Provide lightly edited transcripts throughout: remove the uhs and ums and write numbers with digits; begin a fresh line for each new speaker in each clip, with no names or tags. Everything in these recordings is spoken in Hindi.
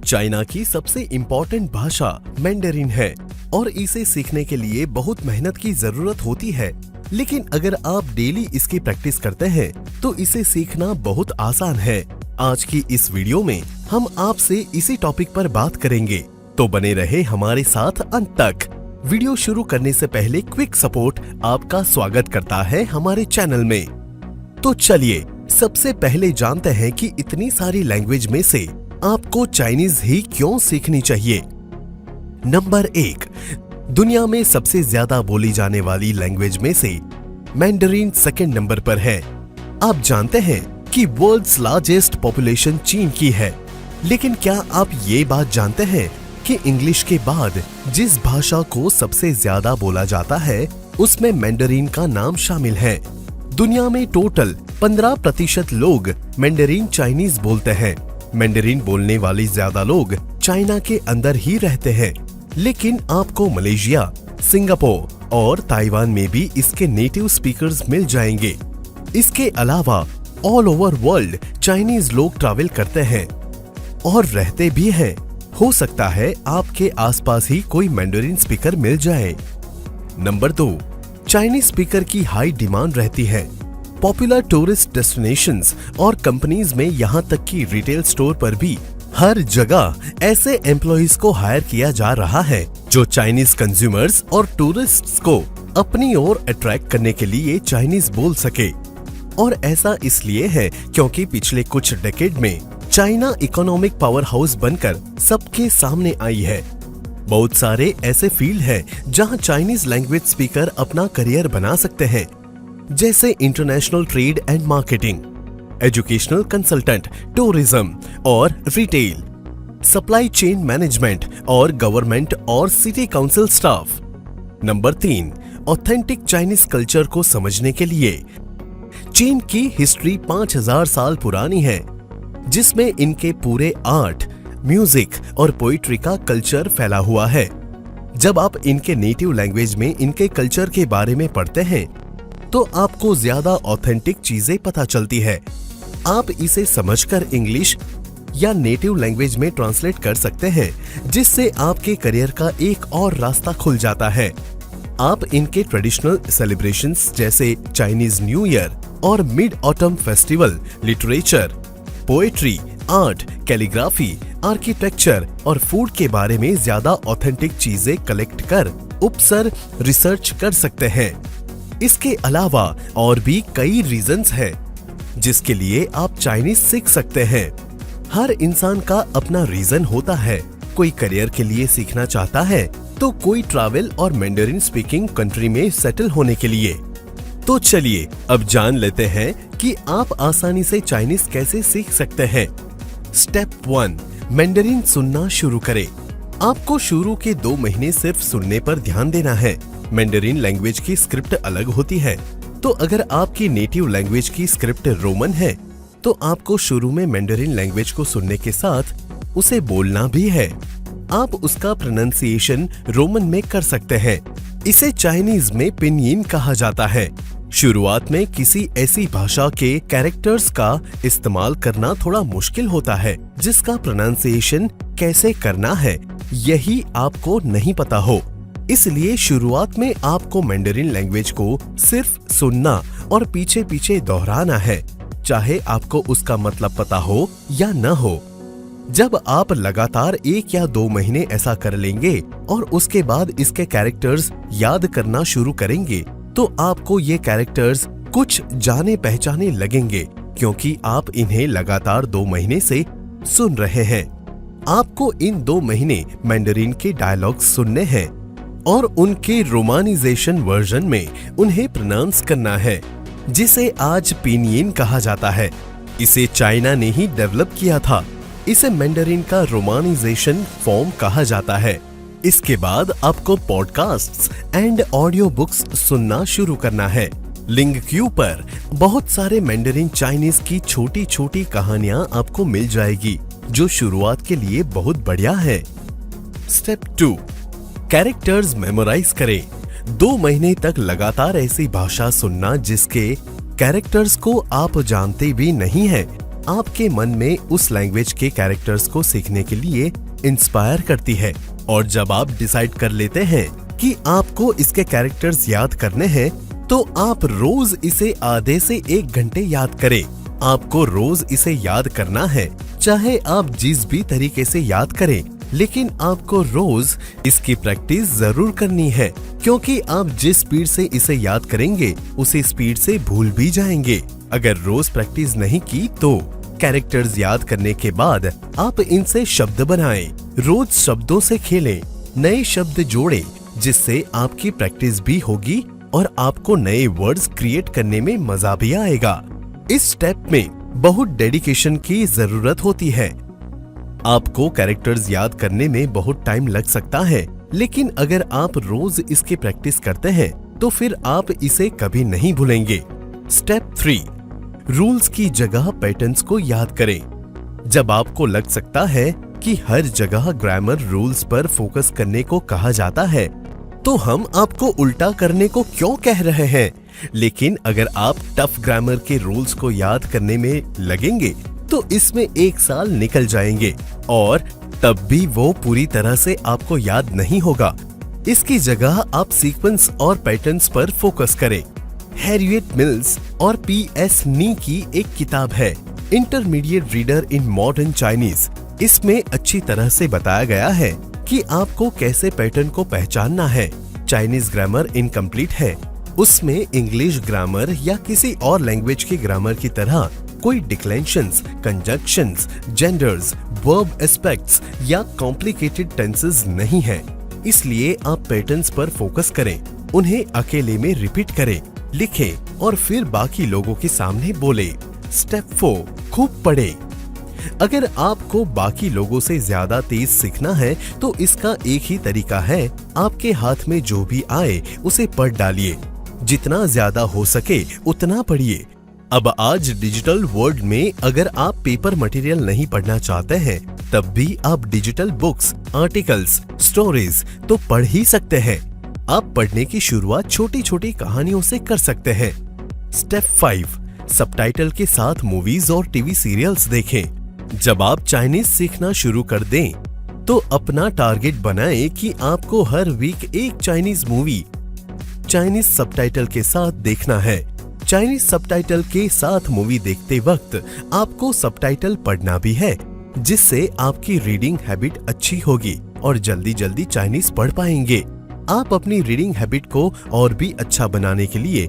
चाइना की सबसे इम्पोर्टेंट भाषा मैंडरिन है और इसे सीखने के लिए बहुत मेहनत की जरूरत होती है। लेकिन अगर आप डेली इसकी प्रैक्टिस करते हैं तो इसे सीखना बहुत आसान है। आज की इस वीडियो में हम आपसे इसी टॉपिक पर बात करेंगे, तो बने रहे हमारे साथ अंत तक। वीडियो शुरू करने से पहले क्विक सपोर्ट आपका स्वागत करता है हमारे चैनल में। तो चलिए सबसे पहले जानते हैं कि इतनी सारी लैंग्वेज में से आपको चाइनीज ही क्यों सीखनी चाहिए। नंबर 1, दुनिया में सबसे ज्यादा बोली जाने वाली लैंग्वेज में से मैंडरिन सेकंड नंबर पर है। आप जानते हैं कि वर्ल्ड्स लार्जेस्ट पॉपुलेशन चीन की है, लेकिन क्या आप ये बात जानते हैं कि इंग्लिश के बाद जिस भाषा को सबसे ज्यादा बोला जाता है उसमें मैंडरिन का नाम शामिल है। दुनिया में टोटल 15% लोग मैंडरिन चाइनीज बोलते हैं। मैंडरिन बोलने वाले ज्यादा लोग चाइना के अंदर ही रहते हैं, लेकिन आपको मलेशिया, सिंगापुर और ताइवान में भी इसके नेटिव स्पीकर्स मिल जाएंगे। इसके अलावा ऑल ओवर वर्ल्ड चाइनीज लोग ट्रैवल करते हैं और रहते भी हैं। हो सकता है आपके आसपास ही कोई मैंडरिन स्पीकर मिल जाए। नंबर 2, चाइनीज स्पीकर की हाई डिमांड रहती है। पॉपुलर टूरिस्ट डेस्टिनेशंस और कंपनीज में यहाँ तक कि रिटेल स्टोर पर भी हर जगह ऐसे एम्प्लॉइज को हायर किया जा रहा है जो चाइनीज कंज्यूमर्स और टूरिस्ट्स को अपनी ओर अट्रैक्ट करने के लिए चाइनीज बोल सके। और ऐसा इसलिए है क्योंकि पिछले कुछ डेकेड में चाइना इकोनॉमिक पावर हाउस बनकर सबके सामने आई है। बहुत सारे ऐसे फील्ड हैं जहां चाइनीज लैंग्वेज स्पीकर अपना करियर बना सकते हैं, जैसे international trade and marketing, educational consultant, tourism और रिटेल, सप्लाई चेन मैनेजमेंट और गवर्नमेंट और city council staff. Number 3, authentic Chinese culture को समझने के लिए चीन की हिस्ट्री 5000 साल पुरानी है, जिसमें इनके पूरे आर्ट, म्यूजिक और पोइट्री का कल्चर फैला हुआ है। जब आप इनके नेटिव लैंग्वेज में इनके कल्चर के बारे में पढ़ते हैं तो आपको ज्यादा ऑथेंटिक चीजें पता चलती है। आप इसे समझकर इंग्लिश या नेटिव लैंग्वेज में ट्रांसलेट कर सकते हैं, जिससे आपके करियर का एक और रास्ता खुल जाता है। आप इनके ट्रेडिशनल सेलिब्रेशंस जैसे चाइनीज न्यू ईयर और mid autumn festival, literature, poetry, art, calligraphy, architecture और फूड के बारे में ज्यादा ऑथेंटिक चीजें कलेक्ट कर उपसर रिसर्च कर सकते हैं। इसके अलावा और भी कई रीजंस हैं जिसके लिए आप चाइनीज सीख सकते हैं। हर इंसान का अपना रीजन होता है। कोई करियर के लिए सीखना चाहता है तो कोई ट्रैवल और मैंडरिन स्पीकिंग कंट्री में सेटल होने के लिए। तो चलिए अब जान लेते हैं कि आप आसानी से चाइनीज कैसे सीख सकते हैं। स्टेप 1, मैंडरिन सुनना शुरू करें। आपको शुरू के 2 महीने सिर्फ सुनने पर ध्यान देना है। मैंडरिन लैंग्वेज की स्क्रिप्ट अलग होती है, तो अगर आपकी नेटिव लैंग्वेज की स्क्रिप्ट रोमन है तो आपको शुरू में मैंडरिन लैंग्वेज को सुनने के साथ उसे बोलना भी है। आप उसका प्रोनाउंसिएशन रोमन में कर सकते हैं। इसे चाइनीज में पिनयिन कहा जाता है। शुरुआत में किसी ऐसी भाषा के कैरेक्टर्स का इस्तेमाल करना थोड़ा मुश्किल होता है जिसका प्रोनाउंसिएशन कैसे करना है यही आपको नहीं पता हो। इसलिए शुरुआत में आपको मैंडरिन लैंग्वेज को सिर्फ सुनना और पीछे पीछे दोहराना है, चाहे आपको उसका मतलब पता हो या न हो। जब आप लगातार 1 या 2 महीने ऐसा कर लेंगे और उसके बाद इसके कैरेक्टर्स याद करना शुरू करेंगे तो आपको ये कैरेक्टर्स कुछ जाने पहचाने लगेंगे, क्योंकि आप इन्हें लगातार 2 महीने से सुन रहे हैं। आपको इन 2 महीने मैंडरिन के डायलॉग्स सुनने हैं और उनके रोमानिजेशन वर्जन में उन्हें प्रोनाउंस करना है, जिसे आज पिनयिन कहा जाता है। इसे चाइना ने ही डेवलप किया था। इसे मैंडरिन का रोमानिजेशन फॉर्म कहा जाता है। इसके बाद आपको पॉडकास्ट्स एंड ऑडियो बुक्स सुनना शुरू करना है। लिंक क्यू पर बहुत सारे मैंडरिन चाइनीज की छोटी छोटी कहानियां आपको मिल जाएगी, जो शुरुआत के लिए बहुत बढ़िया है। स्टेप 2, कैरेक्टर्स मेमोराइज करें। 2 महीने तक लगातार ऐसी भाषा सुनना जिसके कैरेक्टर्स को आप जानते भी नहीं हैं, आपके मन में उस लैंग्वेज के कैरेक्टर्स को सीखने के लिए इंस्पायर करती है। और जब आप डिसाइड कर लेते हैं कि आपको इसके कैरेक्टर्स याद करने हैं, तो आप रोज इसे आधे से 1 घंटे याद करें। आपको रोज इसे याद करना है, चाहे आप जिस भी तरीके से याद करें, लेकिन आपको रोज इसकी प्रैक्टिस जरूर करनी है, क्योंकि आप जिस स्पीड से इसे याद करेंगे उसी स्पीड से भूल भी जाएंगे। अगर रोज प्रैक्टिस नहीं की तो कैरेक्टर्स याद करने के बाद आप इनसे शब्द बनाएं, रोज शब्दों से खेलें, नए शब्द जोड़ें, जिससे आपकी प्रैक्टिस भी होगी और आपको नए वर्ड्स क्रिएट करने में मजा भी आएगा। इस स्टेप में बहुत डेडिकेशन की जरूरत होती है। आपको कैरेक्टर्स याद करने में बहुत टाइम लग सकता है, लेकिन अगर आप रोज इसकी प्रैक्टिस करते हैं तो फिर आप इसे कभी नहीं भूलेंगे। स्टेप 3, रूल्स की जगह पैटर्न्स को याद करें। जब आपको लग सकता है कि हर जगह ग्रामर रूल्स पर फोकस करने को कहा जाता है, तो हम आपको उल्टा करने को क्यों कह रहे हैं? लेकिन अगर आप टफ ग्रामर के रूल्स को याद करने में लगेंगे तो इसमें 1 साल निकल जाएंगे और तब भी वो पूरी तरह से आपको याद नहीं होगा। इसकी जगह आप सीक्वेंस और पैटर्न्स पर फोकस करें। हैरियट मिल्स और PS नी की एक किताब है, intermediate reader in modern Chinese. इसमें अच्छी तरह से बताया गया है कि आपको कैसे पैटर्न को पहचानना है। चाइनीज ग्रामर इनकम्प्लीट है, उसमें इंग्लिश ग्रामर या किसी और लैंग्वेज की ग्रामर की तरह कोई डिक्लेंशंस, कंजंक्शंस, जेंडर्स, वर्ब एस्पेक्ट्स या कॉम्प्लिकेटेड टेंसेस नहीं है। इसलिए आप पैटर्न्स पर फोकस करें, उन्हें अकेले में रिपीट करें, लिखें और फिर बाकी लोगों के सामने बोले। स्टेप 4, खूब पढ़ें। अगर आपको बाकी लोगों से ज्यादा तेज सीखना है तो इसका एक ही तरीका है, आपके हाथ में जो भी आए उसे पढ़ डालिए। जितना ज्यादा हो सके उतना पढ़िए। अब आज डिजिटल वर्ल्ड में अगर आप पेपर मटेरियल नहीं पढ़ना चाहते हैं, तब भी आप डिजिटल बुक्स, आर्टिकल्स, स्टोरीज तो पढ़ ही सकते हैं। आप पढ़ने की शुरुआत छोटी छोटी कहानियों से कर सकते हैं। स्टेप 5, सबटाइटल के साथ मूवीज और टीवी सीरियल्स देखें। जब आप चाइनीज सीखना शुरू कर दें, तो अपना टारगेट बनाएं कि आपको हर वीक एक चाइनीज मूवी चाइनीज सबटाइटल के साथ देखना है। चाइनीज सबटाइटल के साथ मूवी देखते वक्त आपको सबटाइटल पढ़ना भी है, जिससे आपकी रीडिंग हैबिट अच्छी होगी और जल्दी जल्दी चाइनीज पढ़ पाएंगे। आप अपनी रीडिंग हैबिट को और भी अच्छा बनाने के लिए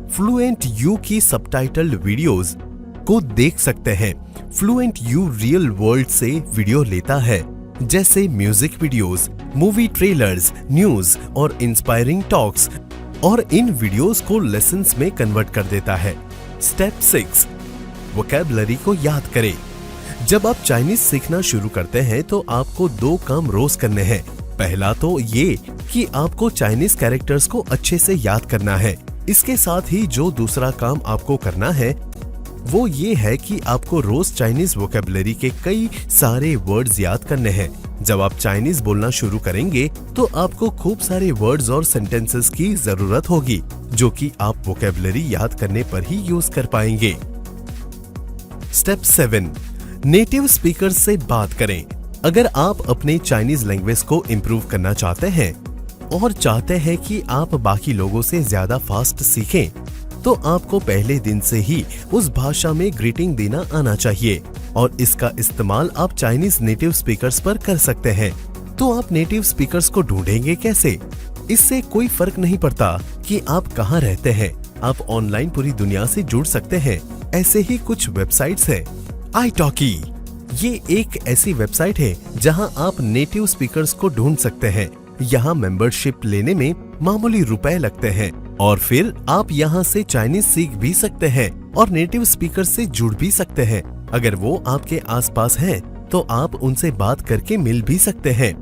फ्लुएंट यू की सबटाइटल वीडियोस को देख सकते हैं। फ्लुएंट यू रियल वर्ल्ड से वीडियो लेता है, जैसे music videos, movie trailers, news और इंस्पायरिंग टॉक्स, और इन वीडियोस को लेसन्स में कन्वर्ट कर देता है। स्टेप 6, वोकैबुलरी को याद करें। जब आप चाइनीज सीखना शुरू करते हैं तो आपको 2 काम रोज करने हैं। पहला तो ये कि आपको चाइनीज कैरेक्टर्स को अच्छे से याद करना है। इसके साथ ही जो दूसरा काम आपको करना है वो ये है कि आपको रोज चाइनीज वोकैबुलरी के कई सारे वर्ड्स याद करने हैं। जब आप चाइनीज बोलना शुरू करेंगे तो आपको खूब सारे वर्ड्स और सेंटेंसेस की जरूरत होगी, जो कि आप वोकैबुलरी याद करने पर ही यूज कर पाएंगे। स्टेप 7, नेटिव स्पीकर से बात करें। अगर आप अपने चाइनीज लैंग्वेज को इम्प्रूव करने चाहते हैं और चाहते हैं कि आप बाकी लोगों से ज्यादा फास्ट सीखें, तो आपको पहले दिन से ही उस भाषा में ग्रीटिंग देना आना चाहिए और इसका इस्तेमाल आप चाइनीज नेटिव स्पीकर्स पर कर सकते हैं। तो आप नेटिव स्पीकर्स को ढूंढेंगे कैसे? इससे कोई फर्क नहीं पड़ता कि आप कहाँ रहते हैं, आप ऑनलाइन पूरी दुनिया से जुड़ सकते हैं। ऐसे ही कुछ वेबसाइट्स हैं। italki, ये एक ऐसी वेबसाइट है जहां आप नेटिव स्पीकर्स को ढूंढ सकते हैं। यहाँ मेंबरशिप लेने में मामूली रुपए लगते हैं और फिर आप यहाँ से चाइनीज सीख भी सकते हैं और नेटिव स्पीकर से जुड़ भी सकते हैं। अगर वो आपके आसपास हैं, तो आप उनसे बात करके मिल भी सकते हैं।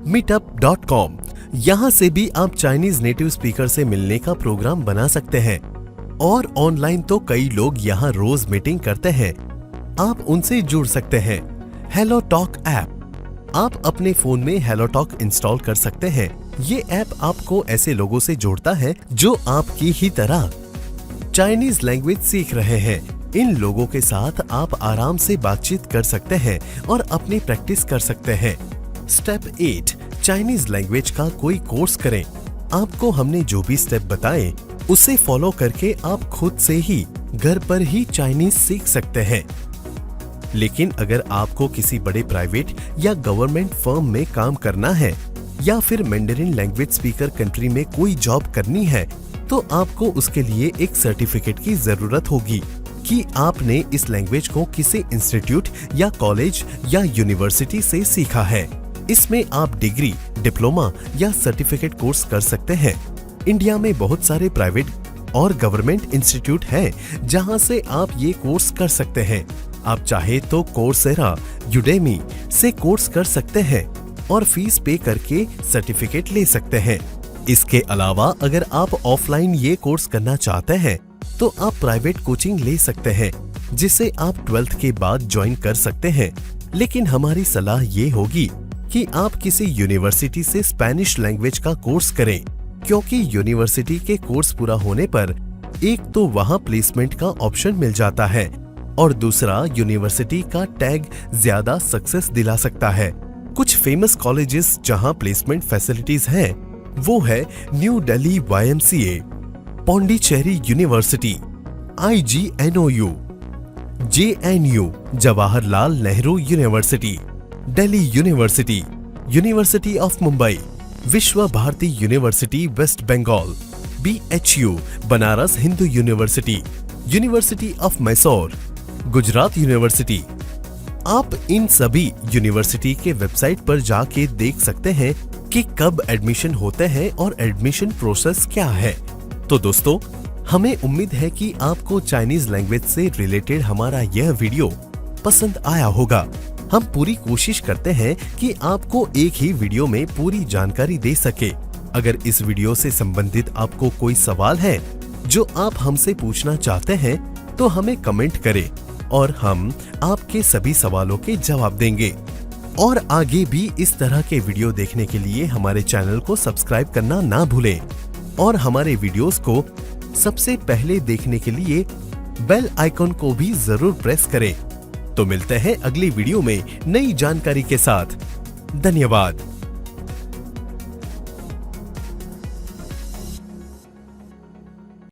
meetup.com, यहाँ से भी आप चाइनीज नेटिव स्पीकर से मिलने का प्रोग्राम बना सकते हैं। और ऑनलाइन तो कई लोग यहाँ रोज मीटिंग करते हैं, आप उनसे जुड़ सकते हैं। हेलो टॉक ऐप, आप अपने फोन में हेलो टॉक इंस्टॉल कर सकते हैं। ये ऐप आपको ऐसे लोगों से जोड़ता है जो आपकी ही तरह चाइनीज लैंग्वेज सीख रहे हैं। इन लोगों के साथ आप आराम से बातचीत कर सकते हैं और अपनी प्रैक्टिस कर सकते हैं। स्टेप 8, चाइनीज लैंग्वेज का कोई कोर्स करें। आपको हमने जो भी स्टेप बताए उसे फॉलो करके आप खुद से ही घर पर ही चाइनीज सीख सकते हैं। लेकिन अगर आपको किसी बड़े प्राइवेट या गवर्नमेंट फर्म में काम करना है या फिर मैंडरिन लैंग्वेज स्पीकर कंट्री में कोई जॉब करनी है, तो आपको उसके लिए एक सर्टिफिकेट की जरूरत होगी कि आपने इस लैंग्वेज को किसी इंस्टीट्यूट या कॉलेज या यूनिवर्सिटी से सीखा है। इसमें आप डिग्री, डिप्लोमा या सर्टिफिकेट कोर्स कर सकते हैं। इंडिया में बहुत सारे प्राइवेट और गवर्नमेंट इंस्टीट्यूट हैं जहां से आप ये कोर्स कर सकते हैं। आप चाहे तो कोर्सेरा, यूडेमी से कोर्स कर सकते हैं और फीस पे करके सर्टिफिकेट ले सकते हैं। इसके अलावा अगर आप ऑफलाइन ये कोर्स करना चाहते हैं तो आप प्राइवेट कोचिंग ले सकते हैं, जिसे आप 12th के बाद ज्वाइन कर सकते हैं। लेकिन हमारी सलाह ये होगी कि आप किसी यूनिवर्सिटी से स्पेनिश लैंग्वेज का कोर्स करें, क्योंकि यूनिवर्सिटी के कोर्स पूरा होने पर एक तो वहां प्लेसमेंट का ऑप्शन मिल जाता है और दूसरा यूनिवर्सिटी का टैग ज्यादा सक्सेस दिला सकता है। कुछ फेमस कॉलेजेस जहां प्लेसमेंट फैसिलिटीज हैं वो है New Delhi YMCA, Pondicherry university, IGNOU, JNU Jawaharlal Nehru university, Delhi university, university of Mumbai, Vishwa Bharati university West Bengal, BHU Banaras Hindu university, university of Mysore, Gujarat university. आप इन सभी यूनिवर्सिटी के वेबसाइट पर जाके देख सकते हैं कि कब एडमिशन होते हैं और एडमिशन प्रोसेस क्या है। तो दोस्तों, हमें उम्मीद है कि आपको चाइनीज लैंग्वेज से रिलेटेड हमारा यह वीडियो पसंद आया होगा। हम पूरी कोशिश करते हैं कि आपको एक ही वीडियो में पूरी जानकारी दे सके। अगर इस वीडियो से संबंधित आपको कोई सवाल है जो आप हमसे पूछना चाहते हैं तो हमें कमेंट करें और हम आपके सभी सवालों के जवाब देंगे। और आगे भी इस तरह के वीडियो देखने के लिए हमारे चैनल को सब्सक्राइब करना ना भूलें और हमारे वीडियोस को सबसे पहले देखने के लिए बेल आइकॉन को भी जरूर प्रेस करें। तो मिलते हैं अगली वीडियो में नई जानकारी के साथ। धन्यवाद।